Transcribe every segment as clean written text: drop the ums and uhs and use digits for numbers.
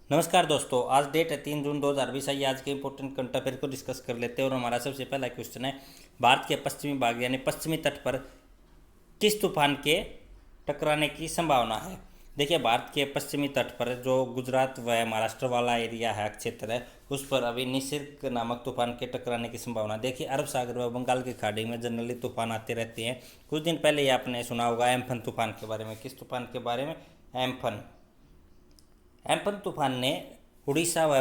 नमस्कार दोस्तों, आज डेट है 3 जून 2020। आइए आज के इंपॉर्टेंट करंट अफेयर को डिस्कस कर लेते हैं। और हमारा सबसे पहला क्वेश्चन है, भारत के पश्चिमी भाग यानी पश्चिमी तट पर किस तूफान के टकराने की संभावना है। देखिए, भारत के पश्चिमी तट पर जो गुजरात व महाराष्ट्र वाला एरिया है, क्षेत्र है, उस पर अभी निसर्ग नामक तूफान के टकराने की संभावना। देखिए, अरब सागर व बंगाल की खाड़ी में जनरली तूफान आते रहते हैं। कुछ दिन पहले ही आपने सुना होगा एम्फन तूफान के बारे में। किस तूफान के बारे में? एम्फन। एम्फन तूफान ने उड़ीसा व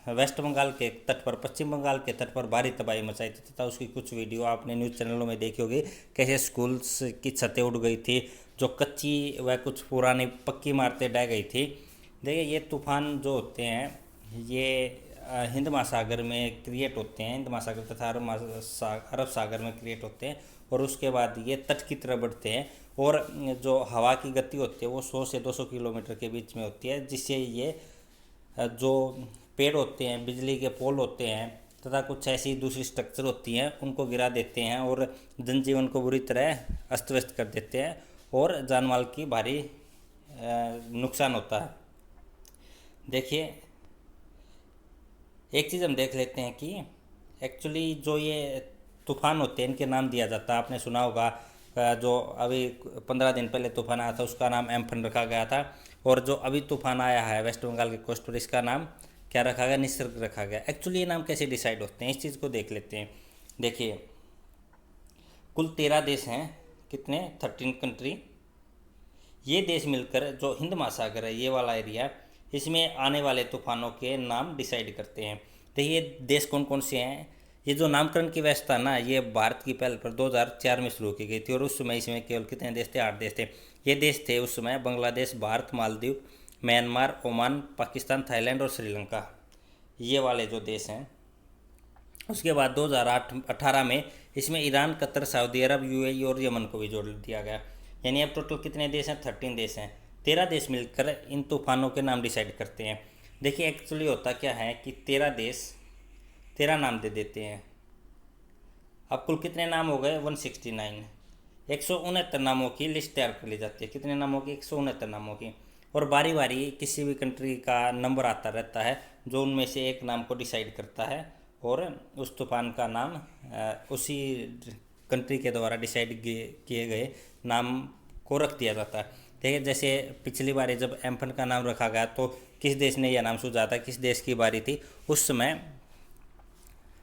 वेस्ट बंगाल के तट पर, पश्चिम बंगाल के तट पर भारी तबाही मचाई थी तथा उसकी कुछ वीडियो आपने न्यूज़ चैनलों में देखी होगी। कैसे स्कूल्स की छतें उड़ गई थी, जो कच्ची व कुछ पुरानी पक्की इमारतें ढह गई थी। देखिए, ये तूफान जो होते हैं ये हिंद महासागर में क्रिएट होते हैं। हिंद महासागर तथा अरब सागर में क्रिएट होते हैं और उसके बाद ये तट की तरफ बढ़ते हैं। और जो हवा की गति होती है वो 100 से 200 किलोमीटर के बीच में होती है, जिससे ये जो पेड़ होते हैं, बिजली के पोल होते हैं तथा कुछ ऐसी दूसरी स्ट्रक्चर होती हैं, उनको गिरा देते हैं और जनजीवन को बुरी तरह अस्त व्यस्त कर देते हैं और जान माल की भारी नुकसान होता है। देखिए, एक चीज़ हम देख लेते हैं कि एक्चुअली जो ये तूफान होते हैं इनके नाम दिया जाता है। आपने सुना होगा जो अभी 15 दिन पहले तूफान आया था उसका नाम एम्फन रखा गया था। और जो अभी तूफान आया है वेस्ट बंगाल के कोस्ट पर, इसका नाम क्या रखा गया? निसर्ग रखा गया। एक्चुअली ये नाम कैसे डिसाइड होते हैं, इस चीज़ को देख लेते हैं। देखिए, कुल 13 देश हैं। कितने? 13 कंट्री। ये देश मिलकर जो हिंद महासागर है, ये वाला एरिया, इसमें आने वाले तूफानों के नाम डिसाइड करते हैं। देखिए, देश कौन कौन से हैं। ये जो नामकरण की व्यवस्था ना, ये भारत की पहल पर 2004 में शुरू की गई थी। और उस समय इसमें केवल कितने देश थे? 8 देश थे। ये देश थे उस समय Bangladesh, Bharat, Maldives, Myanmar, Oman, Pakistan, Thailand और श्रीलंका। ये वाले जो देश हैं। उसके बाद 2018 में इसमें ईरान, कतर, सऊदी अरब, यूएई और यमन को भी जोड़ दिया गया। यानी अब टोटल कितने देश हैं? 13 देश हैं। 13 देश मिलकर इन तूफानों के नाम डिसाइड करते हैं। देखिए, एक्चुअली होता क्या है कि 13 देश 13 नाम दे देते हैं। अब कुल कितने नाम हो गए? 169। 169 नामों की लिस्ट तैयार कर ली जाती है। कितने नामों की? 169 नामों की। और बारी बारी किसी भी कंट्री का नंबर आता रहता है जो उनमें से एक नाम को डिसाइड करता है और उस तूफान का नाम उसी कंट्री के द्वारा डिसाइड किए गए नाम को रख दिया जाता है। ठीक है, जैसे पिछली बार जब एम्फन का नाम रखा गया तो किस देश ने यह नाम सूझा था? किस देश की बारी थी? उस समय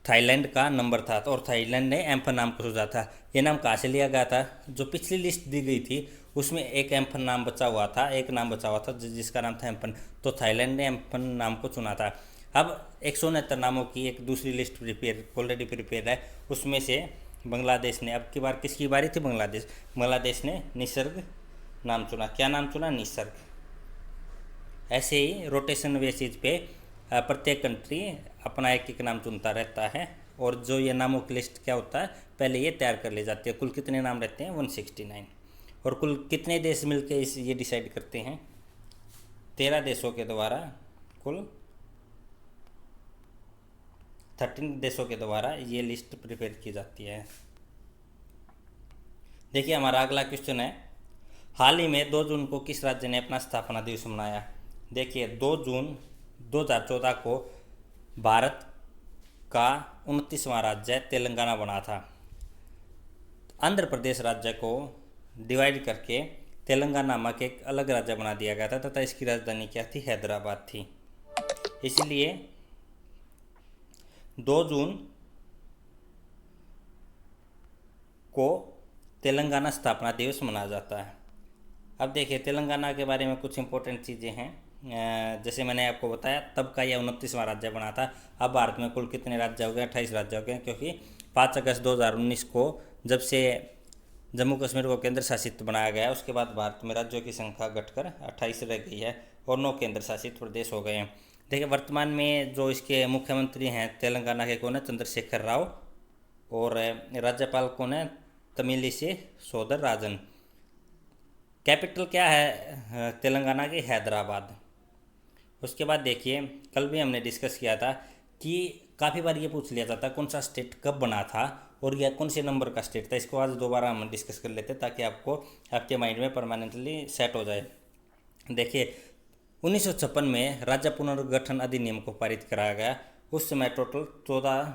थाईलैंड का नंबर था और थाईलैंड ने एम्फन नाम को सूझा था। ये नाम कहाँ से लिया गया था? जो पिछली लिस्ट दी गई थी उसमें एक एम्फन नाम बचा हुआ था, एक नाम बचा हुआ था जिसका नाम था एम्फन। तो थाईलैंड ने एम्फन नाम को चुना था। अब 169 नामों की एक दूसरी लिस्ट ऑलरेडी प्रिपेयर है। उसमें से बांग्लादेश ने, अब की बार किसकी बारी थी? बांग्लादेश ने निसर्ग नाम चुना। क्या नाम चुना? निसर्ग। ऐसे ही रोटेशन बेसिस पे प्रत्येक कंट्री अपना एक एक नाम चुनता रहता है। और जो ये नामों की लिस्ट क्या होता है, पहले ये तैयार कर ली जाती है। कुल कितने नाम रहते हैं? 169। और कुल कितने देश मिलकर ये डिसाइड करते हैं? 13 देशों के द्वारा, कुल 13 देशों के द्वारा ये लिस्ट प्रिपेयर की जाती है। देखिए, हमारा अगला क्वेश्चन है, हाल ही में 2 जून को किस राज्य ने अपना स्थापना दिवस मनाया? देखिए, 2 जून 2014 को भारत का 29वां राज्य तेलंगाना बना था। आंध्र प्रदेश राज्य को डिवाइड करके तेलंगाना नामक एक अलग राज्य बना दिया गया था तथा इसकी राजधानी क्या थी? हैदराबाद थी। इसलिए 2 जून को तेलंगाना स्थापना दिवस मनाया जाता है। अब देखिए, तेलंगाना के बारे में कुछ इंपॉर्टेंट चीज़ें हैं। जैसे मैंने आपको बताया, तब का यह 29वां राज्य बना था। अब भारत में कुल कितने राज्य हो गए? 28 राज्य हो गए, क्योंकि 5 अगस्त 2019 को जब से जम्मू कश्मीर को केंद्र शासित बनाया गया, उसके बाद भारत में राज्यों की संख्या घटकर 28 रह गई है और 9 केंद्र शासित प्रदेश हो गए हैं। देखिए, वर्तमान में जो इसके मुख्यमंत्री हैं तेलंगाना के, कौन है? चंद्रशेखर राव। और राज्यपाल कौन है? तमिलिसई सौंदरराजन। कैपिटल क्या है तेलंगाना की? हैदराबाद। उसके बाद देखिए, कल भी हमने डिस्कस किया था कि काफ़ी बार ये पूछ लिया जाता कौन सा स्टेट कब बना था और यह कौन से नंबर का स्टेट था। इसको आज दोबारा हम डिस्कस कर लेते हैं ताकि आपको आपके माइंड में परमानेंटली सेट हो जाए। देखिए, 1956 में राज्य पुनर्गठन अधिनियम को पारित कराया गया। उस समय टोटल 14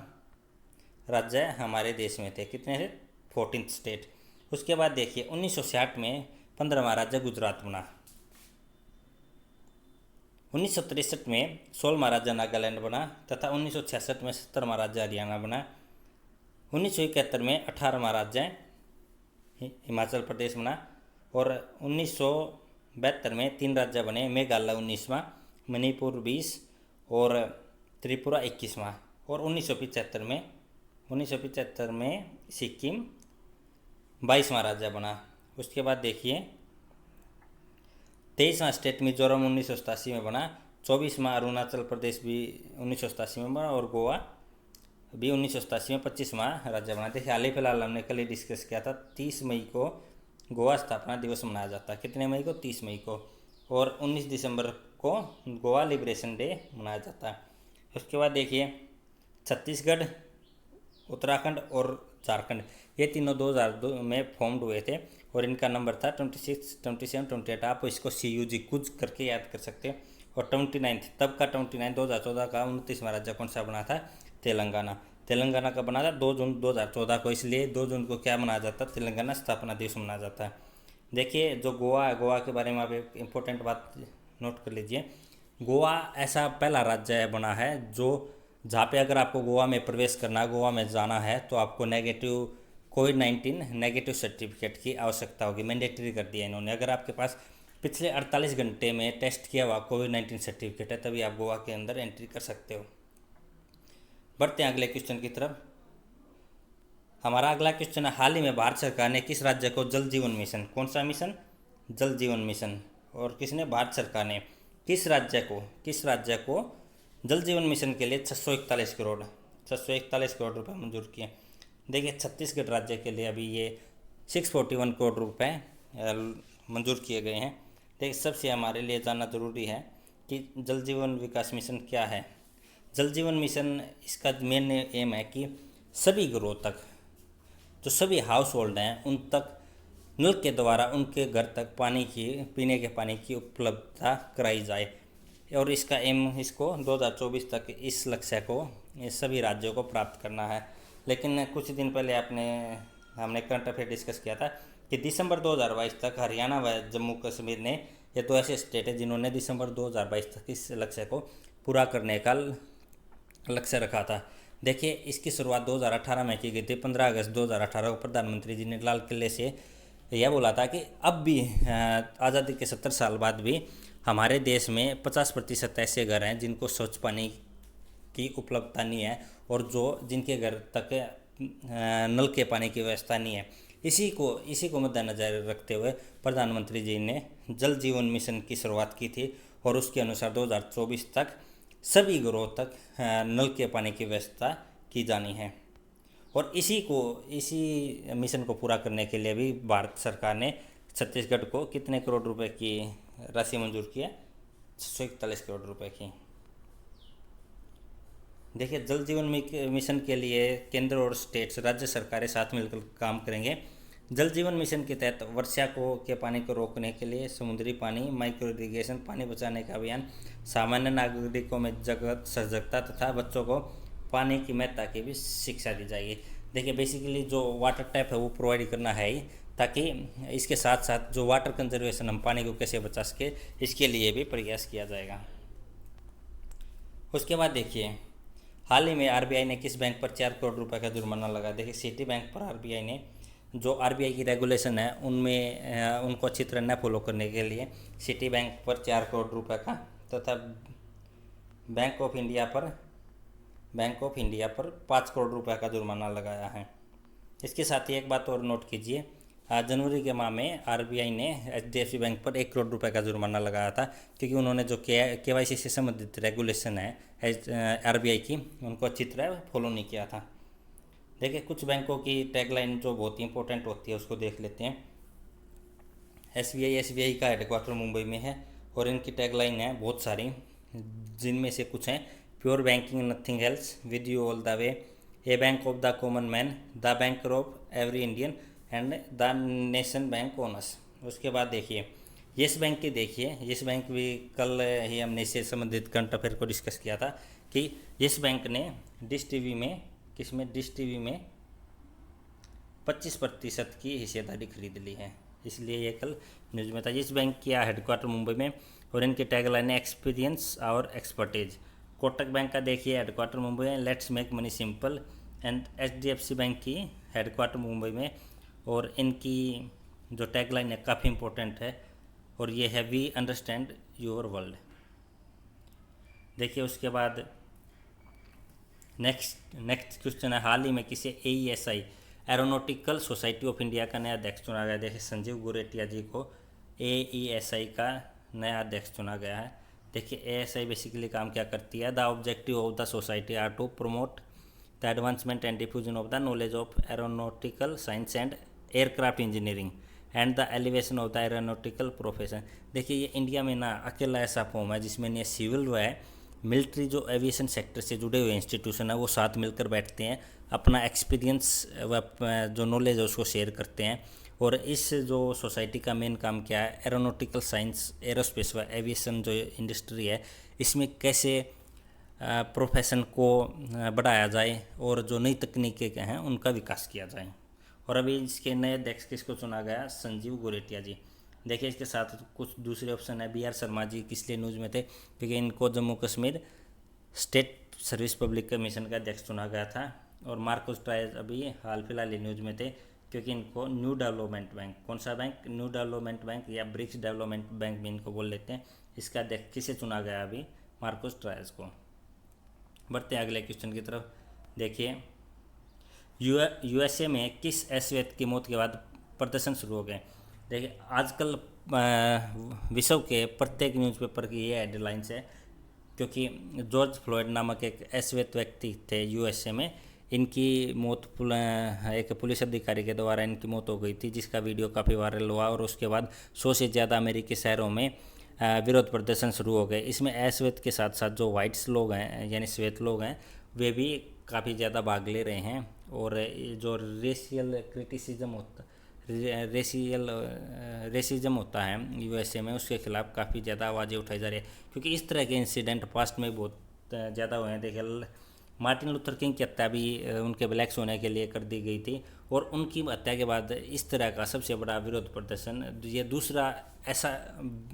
राज्य हमारे देश में थे। कितने थे? 14 स्टेट। उसके बाद देखिए 1960 में 15वां राज्य गुजरात बना। 1963 में 16वां राज्य नागालैंड बना तथा 1966 में 17वां राज्य हरियाणा बना। 1971 में 18वां राज्य हिमाचल प्रदेश बना और 1972 में 3 राज्य बने, मेघालय 19वां, मणिपुर 20 और त्रिपुरा 21वां। और 1975 में सिक्किम 22वां राज्य बना। उसके बाद देखिए 23वां स्टेट मिजोरम 1987 में बना, 24वां अरुणाचल प्रदेश भी 1987 में बना और गोवा भी 1987 में 25वां राज्य बना। देखिए हाल ही फिलहाल हमने कल ही डिस्कस किया था, 30 मई को गोवा स्थापना दिवस मनाया जाता है। कितने मई को? 30 मई को। और 19 दिसंबर को गोवा लिबरेशन डे मनाया जाता है। उसके बाद देखिए छत्तीसगढ़, उत्तराखंड और झारखंड, ये तीनों 2002 में फॉर्म्ड हुए थे और इनका नंबर था 26, 27, 28। आप इसको CUG कुछ करके याद कर सकते हो। और 29 तब का 29 2014 का 29वां राज्य कौन सा बना था? तेलंगाना। तेलंगाना का बना था 2 जून 2014 को, इसलिए 2 जून को क्या मनाया जाता है? तेलंगाना स्थापना दिवस मनाया जाता है। देखिए जो गोवा है, गोवा के बारे में आप एक इम्पोर्टेंट बात नोट कर लीजिए। गोवा ऐसा पहला राज्य बना है जो जहाँ पे अगर आपको गोवा में प्रवेश करना, गोवा में जाना है तो आपको कोविड-19 नेगेटिव सर्टिफिकेट की आवश्यकता होगी। मैंडेटरी कर दिया इन्होंने। अगर आपके पास पिछले 48 घंटे में टेस्ट किया हुआ कोविड-19 सर्टिफिकेट है तभी आप गोवा के अंदर एंट्री कर सकते हो। बढ़ते हैं अगले क्वेश्चन की तरफ। हमारा अगला क्वेश्चन है, हाल ही में भारत सरकार ने किस राज्य को जल जीवन मिशन, कौन सा मिशन? जल जीवन मिशन। और किसने? भारत सरकार ने किस राज्य को जल जीवन मिशन के लिए 641 करोड़ रुपए मंजूर किए। देखिए छत्तीसगढ़ राज्य के लिए अभी ये 641 करोड़ रुपए मंजूर किए गए हैं। देखिए सबसे हमारे लिए जानना जरूरी है कि जल जीवन विकास मिशन क्या है। जल जीवन मिशन, इसका मेन एम है कि सभी घरों तक, जो सभी हाउस होल्ड हैं उन तक नल के द्वारा उनके घर तक पीने के पानी की उपलब्धता कराई जाए। और इसका एम, इसको 2024 तक इस लक्ष्य को सभी राज्यों को प्राप्त करना है। लेकिन कुछ दिन पहले हमने करंट अफेयर डिस्कस किया था कि दिसंबर 2022 तक हरियाणा व जम्मू कश्मीर ने, ये तो ऐसे स्टेट है जिन्होंने दिसंबर 2022 तक इस लक्ष्य को पूरा करने का लक्ष्य रखा था। देखिए इसकी शुरुआत 2018 में की गई थी। 15 अगस्त 2018 को प्रधानमंत्री जी ने लाल किले से यह बोला था कि अब भी आज़ादी के 70 साल बाद भी हमारे देश में 50% ऐसे घर हैं जिनको स्वच्छ पानी की उपलब्धता नहीं है और जिनके घर तक नल के पानी की व्यवस्था नहीं है। इसी को मद्देनजर रखते हुए प्रधानमंत्री जी ने जल जीवन मिशन की शुरुआत की थी और उसके अनुसार 2024 तक सभी घरों तक नल के पानी की व्यवस्था की जानी है। और इसी मिशन को पूरा करने के लिए भी भारत सरकार ने छत्तीसगढ़ को कितने करोड़ रुपए की राशि मंजूर की है? 641 करोड़ रुपए की। देखिए जल जीवन मिशन के लिए केंद्र और स्टेट्स, राज्य सरकारें साथ मिलकर काम करेंगे। जल जीवन मिशन के तहत वर्षा के पानी को रोकने के लिए समुद्री पानी, माइक्रो इरिगेशन, पानी बचाने का अभियान, सामान्य नागरिकों में सजगता तथा बच्चों को पानी की महत्ता की भी शिक्षा दी जाएगी। देखिए बेसिकली जो वाटर टैप है वो प्रोवाइड करना है ही, ताकि इसके साथ साथ जो वाटर कंजर्वेशन, हम पानी को कैसे बचा सके, इसके लिए भी प्रयास किया जाएगा। उसके बाद देखिए हाल ही में RBI ने किस बैंक पर 4 करोड़ रुपए का जुर्माना लगाया। देखिए सिटी बैंक पर RBI ने, जो RBI की रेगुलेशन है उनमें उनको अच्छी तरह न फॉलो करने के लिए सिटी बैंक पर 4 करोड़ रुपए का तथा बैंक ऑफ इंडिया पर 5 करोड़ रुपए का जुर्माना लगाया है। इसके साथ ही एक बात और नोट कीजिए, जनवरी के माह में RBI ने HDFC बैंक पर 1 करोड़ रुपए का जुर्माना लगाया था, क्योंकि उन्होंने जो KYC से संबंधित रेगुलेशन है RBI की, उनको अच्छी तरह फॉलो नहीं किया था। देखिए कुछ बैंकों की टैगलाइन जो बहुत ही इंपॉर्टेंट होती है उसको देख लेते हैं। SBI का हेडक्वार्टर मुंबई में है और इनकी टैगलाइन है बहुत सारी, जिनमें से कुछ हैं, pure banking nothing else, with you all the way, A bank of the common man, the bank of every Indian and the nation bank owners. उसके बाद देखिए येस बैंक की देखिए, येस बैंक भी कल ही हमने इससे संबंधित करंट अफेयर को डिस्कस किया था कि येस बैंक ने डिश टीवी में, किसमें, डिश टीवी में 25% की हिस्सेदारी खरीद ली है, इसलिए ये कल न्यूज़ में था। येस बैंक किया हेडक्वार्टर मुंबई में और इनकी टैगलाइन है एक्सपीरियंस और एक्सपर्टीज। कोटक बैंक का देखिए हेडक्वार्टर मुंबई में, let's make money simple. And HDFC bank की हेडक्वार्टर मुंबई में और इनकी जो टैगलाइन है काफ़ी इंपॉर्टेंट है और ये है वी अंडरस्टैंड योर वर्ल्ड। देखिए उसके बाद नेक्स्ट क्वेश्चन है, हाल ही में किसे AESI aeronautical society of India का नया अध्यक्ष चुना गया। देखिए संजीव गुरेटिया जी को AESI का नया अध्यक्ष चुना गया है। देखिए ASI बेसिकली काम क्या करती है, the objective of the society are to promote the advancement and diffusion of the knowledge of aeronautical science and aircraft engineering and the elevation of the aeronautical profession. देखिए ये इंडिया में ना अकेला ऐसा फॉर्म है जिसमें ये सिविल व है मिलिट्री जो एविएशन सेक्टर से जुड़े हुए इंस्टीट्यूशन है वो साथ मिलकर बैठते हैं, अपना एक्सपीरियंस व जो नॉलेज है उसको शेयर करते हैं। और इस जो सोसाइटी का मेन काम क्या है, एरोनॉटिकल साइंस, एरोस्पेस व एविएशन जो इंडस्ट्री है इसमें कैसे प्रोफेशन को बढ़ाया जाए और जो नई तकनीकें हैं उनका विकास किया जाए। और अभी इसके नए अध्यक्ष किसको चुना गया, संजीव गोरेटिया जी। देखिए इसके साथ कुछ दूसरे ऑप्शन है, BR शर्मा जी किस लिए न्यूज़ में थे, क्योंकि इनको Jammu Kashmir state service public commission का अध्यक्ष चुना गया था। और मार्कोस ट्रायज अभी हाल फिलहाल न्यूज़ में थे क्योंकि इनको न्यू डेवलपमेंट बैंक, कौन सा बैंक, न्यू डेवलपमेंट बैंक या ब्रिक्स डेवलपमेंट बैंक भी इनको बोल लेते हैं, इसका अध्यक्ष किसे चुना गया अभी, मार्कोस ट्रायज को। बढ़ते हैं अगले क्वेश्चन की तरफ। देखिए USA में किस ऐसे की मौत के बाद प्रदर्शन शुरू हो गए। देखिए आजकल विश्व के प्रत्येक न्यूज़पेपर की ये हेडलाइंस है क्योंकि जॉर्ज फ्लॉयड नामक एक अश्वेत व्यक्ति थे USA में, इनकी मौत एक पुलिस अधिकारी के द्वारा इनकी मौत हो गई थी, जिसका वीडियो काफ़ी वायरल हुआ और उसके बाद 100 से ज़्यादा अमेरिकी शहरों में विरोध प्रदर्शन शुरू हो गए। इसमें अश्वेत के साथ साथ जो वाइट्स लोग हैं यानी श्वेत लोग हैं वे भी काफ़ी ज़्यादा भाग ले रहे हैं। और जो रेशियल क्रिटिसिज्म होता, रेसिज्म होता है USA में, उसके खिलाफ काफ़ी ज़्यादा आवाज़ें उठाई जा रही है क्योंकि इस तरह के इंसिडेंट पास्ट में बहुत ज़्यादा हुए हैं। देखिए मार्टिन लूथर किंग की हत्या भी उनके ब्लैक्स होने के लिए कर दी गई थी और उनकी हत्या के बाद इस तरह का सबसे बड़ा विरोध प्रदर्शन, ये दूसरा ऐसा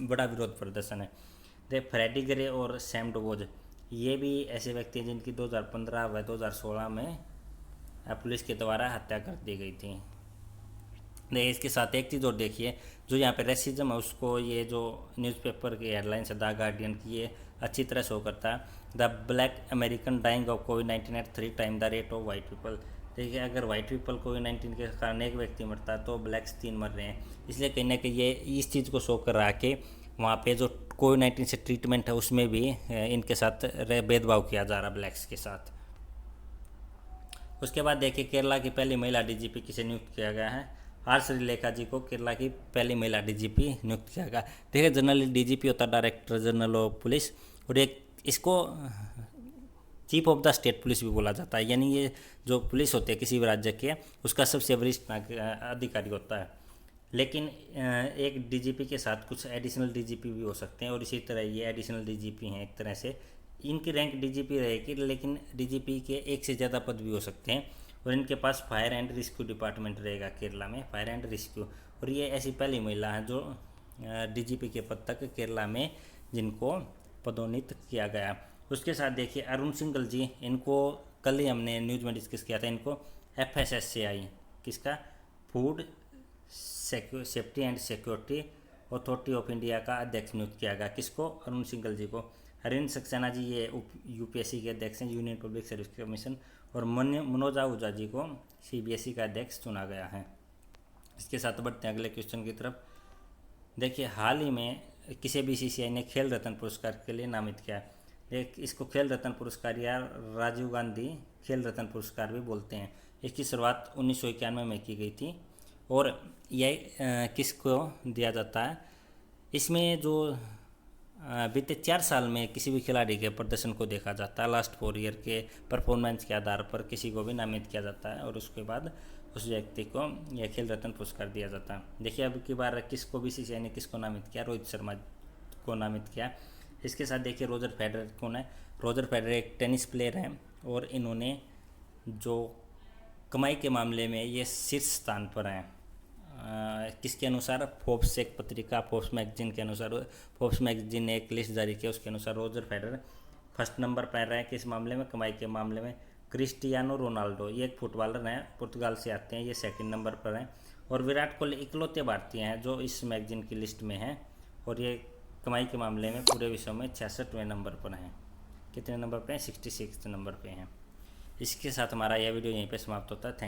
बड़ा विरोध प्रदर्शन है। देख फ्रेडी ग्रे और सैम डुबोज ये भी ऐसे व्यक्ति हैं जिनकी 2015 व 2016 में पुलिस के द्वारा हत्या कर दी गई थी। देखिए इसके साथ एक चीज़ और देखिए, जो यहाँ पे रेसिज्म है उसको ये जो न्यूज़पेपर की हेडलाइन है द गार्डियन की, ये अच्छी तरह शो करता है। The black American dying of COVID-19 at 3 time the rate of white people. देखिए अगर वाइट पीपल COVID-19 के कारण एक व्यक्ति मरता है तो ब्लैक्स 3 मर रहे हैं, इसलिए कहीं ना कहीं ये इस चीज़ को शो कर रहा है कि वहाँ पे जो COVID-19 से ट्रीटमेंट है उसमें भी इनके साथ भेदभाव किया जा रहा है ब्लैक्स के साथ। उसके बाद देखिए केरला की पहली महिला DGP किसे नियुक्त किया गया है, आर श्रीलेखा जी को केरला की पहली महिला DGP नियुक्त किया गया। देखिए जनरली DGP होता है डायरेक्टर जनरल ऑफ पुलिस, और एक इसको chief of the state police भी बोला जाता है, यानी ये जो पुलिस होती है किसी भी राज्य के उसका सबसे वरिष्ठ अधिकारी होता है। लेकिन एक DGP के साथ कुछ एडिशनल DGP भी हो सकते हैं और इसी तरह ये एडिशनल DGP हैं एक तरह से, इनकी रैंक DGP रहेगी लेकिन DGP के एक से ज़्यादा पद भी हो सकते हैं। और इनके पास फायर एंड रेस्क्यू डिपार्टमेंट रहेगा केरला में, फायर एंड रेस्क्यू, और ये ऐसी पहली महिला है जो DGP के पद तक केरला में जिनको पदोन्नत किया गया। उसके साथ देखिए अरुण सिंघल जी, इनको कल ही हमने न्यूज़ में डिस्कस किया था, इनको FSSAI किसका, food safety and security authority of India का अध्यक्ष नियुक्त किया गया। किसको, अरुण सिंघल जी को। हरिंद्र सक्सेना जी ये UPSC के अध्यक्ष हैं, यूनियन पब्लिक सर्विस कमीशन, और मनोज आहूजा जी को CBSE का अध्यक्ष चुना गया है। इसके साथ बढ़ते हैं अगले क्वेश्चन की तरफ। देखिए हाल ही में किसी BCCI ने खेल रत्न पुरस्कार के लिए नामित किया। इसको खेल रत्न पुरस्कार या राजीव गांधी खेल रत्न पुरस्कार भी बोलते हैं। इसकी शुरुआत 1991 में की गई थी और यह किसको दिया जाता है, इसमें जो बीते 4 साल में किसी भी खिलाड़ी के प्रदर्शन को देखा जाता है, लास्ट 4 ईयर के परफॉर्मेंस के आधार पर किसी को भी नामित किया जाता है और उसके बाद उस व्यक्ति को यह खेल रत्न पुरस्कार दिया जाता है। देखिए अब की बार किसको बीसीसीआई ने किसको नामित किया, रोहित शर्मा को नामित किया। इसके साथ देखिए रोजर फेडरर कौन है। रोजर फेडरर एक टेनिस प्लेयर हैं और इन्होंने जो कमाई के मामले में ये शीर्ष स्थान पर हैं। किसके अनुसार, फोर्ब्स एक पत्रिका, फोर्ब्स मैगजीन के अनुसार, फोर्ब्स मैगजीन ने एक लिस्ट जारी की, उसके अनुसार रोजर फेडरर फर्स्ट नंबर पर रहे किस मामले में, कमाई के मामले में। क्रिस्टियानो रोनाल्डो ये एक फुटबॉलर हैं, पुर्तगाल से आते हैं, ये सेकंड नंबर पर हैं। और विराट कोहली इकलौते भारतीय हैं जो इस मैगजीन की लिस्ट में हैं और ये कमाई के मामले में पूरे विश्व में 66वें नंबर पर हैं। कितने नंबर पे हैं, 66 नंबर पे हैं। इसके साथ हमारा यह वीडियो यहीं पे समाप्त होता है। थैंक